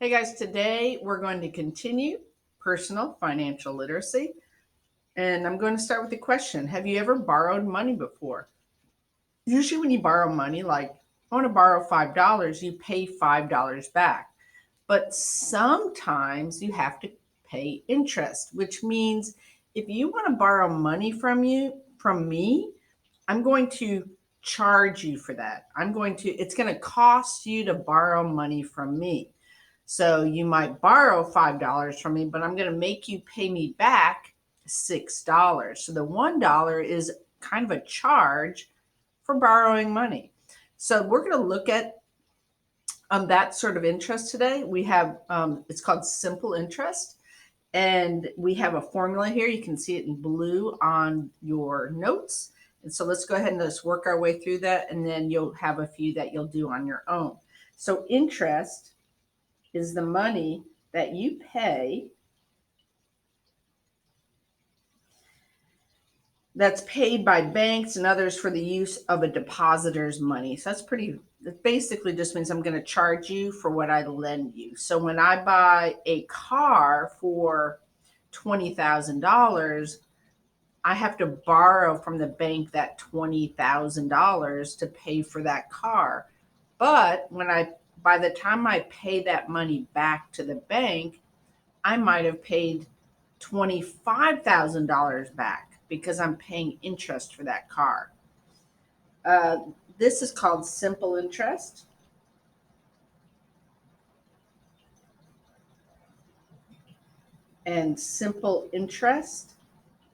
Hey guys, today we're going to continue personal financial literacy. And I'm going to start with a question. Have you ever borrowed money before? Usually, when you borrow money, like I want to borrow $5, you pay $5 back. But sometimes you have to pay interest, which means if you want to borrow money from me, I'm going to charge you for that. It's going to cost you to borrow money from me. So you might borrow $5 from me, but I'm going to make you pay me back $6. So the $1 is kind of a charge for borrowing money. So we're going to look at that sort of interest today. We have it's called simple interest, and we have a formula here. You can see it in blue on your notes. And so let's go ahead and just work our way through that, and then you'll have a few that you'll do on your own. So interest is the money that you pay that's paid by banks and others for the use of a depositor's money. So that basically just means I'm going to charge you for what I lend you. So when I buy a car for $20,000, I have to borrow from the bank that $20,000 to pay for that car. But by the time I pay that money back to the bank, I might have paid $25,000 back because I'm paying interest for that car. Uh, this is called simple interest. And simple interest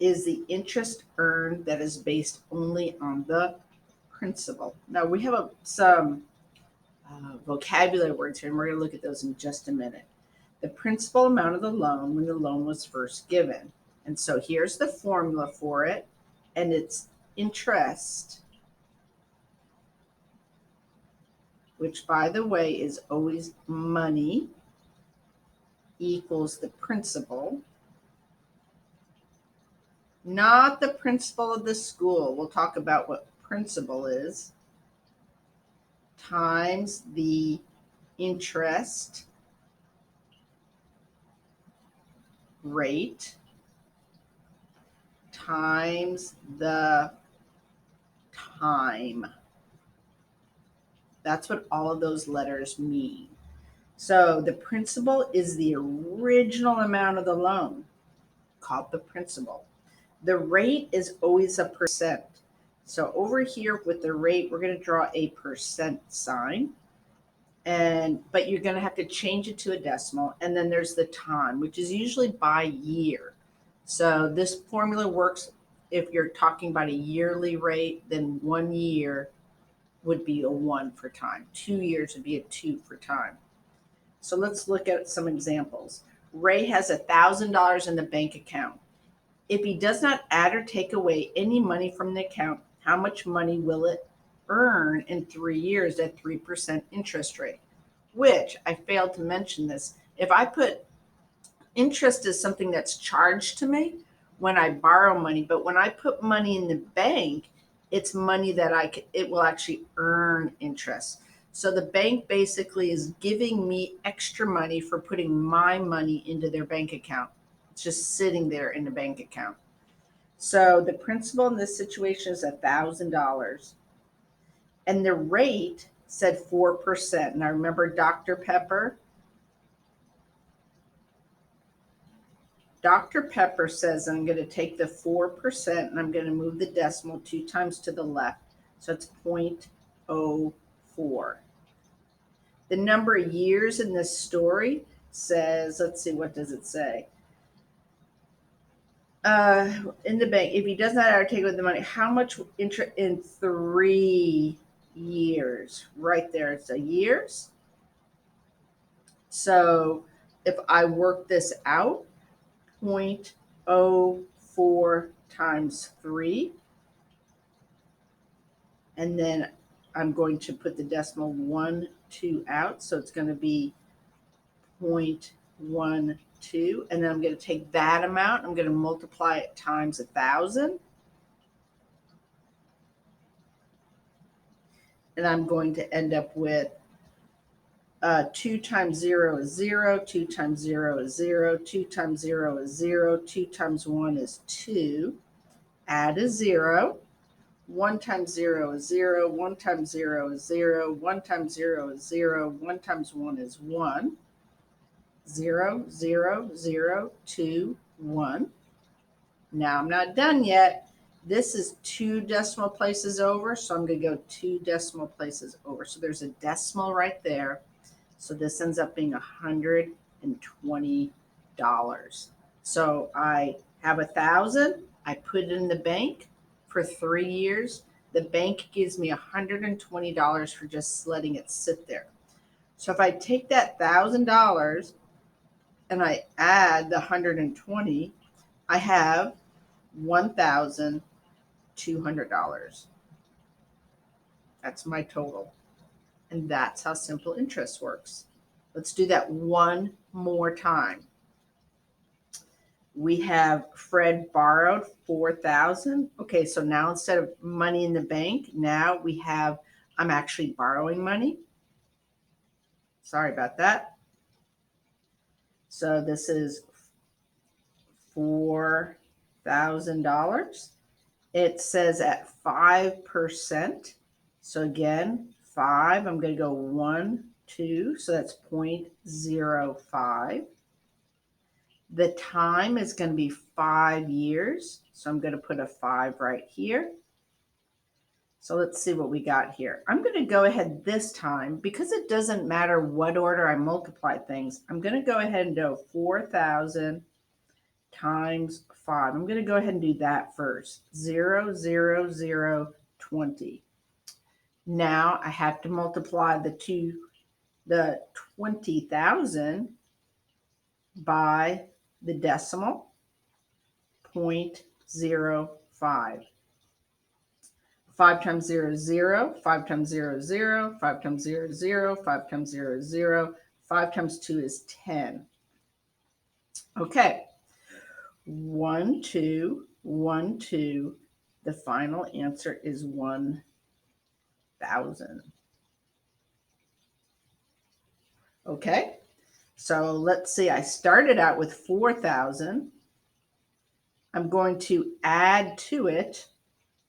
is the interest earned that is based only on the principal. Now, we have some vocabulary words here, and we're going to look at those in just a minute. The principal amount of the loan when the loan was first given. And so here's the formula for it, and it's interest, which, by the way, is always money, equals the principal, not the principal of the school. We'll talk about what principal is, times the interest rate times the time. That's what all of those letters mean. So the principal is the original amount of the loan, called the principal. The rate is always a percent. So over here with the rate, we're going to draw a percent sign. But you're going to have to change it to a decimal. And then there's the time, which is usually by year. So this formula works if you're talking about a yearly rate, then 1 year would be a 1 for time. 2 years would be a 2 for time. So let's look at some examples. Ray has $1,000 in the bank account. If he does not add or take away any money from the account, how much money will it earn in 3 years at 3% interest rate? Which I failed to mention this. If I put interest as something that's charged to me when I borrow money, but when I put money in the bank, it's money that it will actually earn interest. So the bank basically is giving me extra money for putting my money into their bank account. It's just sitting there in the bank account. So the principal in this situation is $1,000. And the rate said 4%. Now remember Dr. Pepper? Dr. Pepper says I'm going to take the 4% and I'm going to move the decimal 2 times to the left. So it's 0.04. The number of years in this story says, let's see, what does it say? In the bank, if he does not take with the money, how much interest in 3 years? Right there, it's a years. So if I work this out, 0.04 times 3, and then I'm going to put the decimal 1, 2 out, so it's going to be 0.12, and then I'm going to take that amount, I'm going to multiply it times 1,000, and I'm going to end up with 2 times 0 is 0, 2 times 0 is 0, 2 times 0 is 0, 2 times 1 is 2, add a 0, 1 times 0 is 0, 1 times 0 is 0, 1 times 0 is 0, 1 times 1 is 1, 0, 0, 0, 2, 1. Now I'm not done yet. This is 2 decimal places over, so I'm going to go 2 decimal places over. So there's a decimal right there. So this ends up being $120. So I have 1,000. I put it in the bank for 3 years. The bank gives me $120 for just letting it sit there. So if I take that $1,000 and I add the 120, I have $1,200. That's my total. And that's how simple interest works. Let's do that one more time. We have Fred borrowed 4,000. Okay, so now instead of money in the bank, now we have I'm actually borrowing money. Sorry about that. So this is $4,000. It says at 5%. So again, 5, I'm going to go 1, 2, so that's 0.05. The time is going to be 5 years. So I'm going to put a 5 right here. So let's see what we got here. I'm going to go ahead this time, because it doesn't matter what order I multiply things, I'm going to go ahead and do 4,000 times 5. I'm going to go ahead and do that first. 0, 0, 0, 20. Now I have to multiply the 20,000 by the decimal, 0.05. 5 times 0 is 0, 5 times 0 is 0, 5 times 0 is 0, 5 times 0 is 0, 5 times 2 is 10. Okay, 1, 2, 1, 2. The final answer is 1,000. Okay, so let's see. I started out with 4,000. I'm going to add to it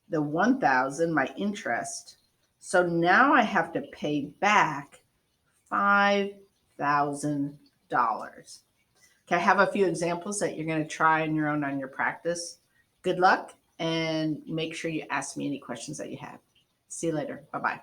the 1,000, my interest. So now I have to pay back $5,000. Okay, I have a few examples that you're going to try on your own on your practice. Good luck, and make sure you ask me any questions that you have. See you later. Bye-bye.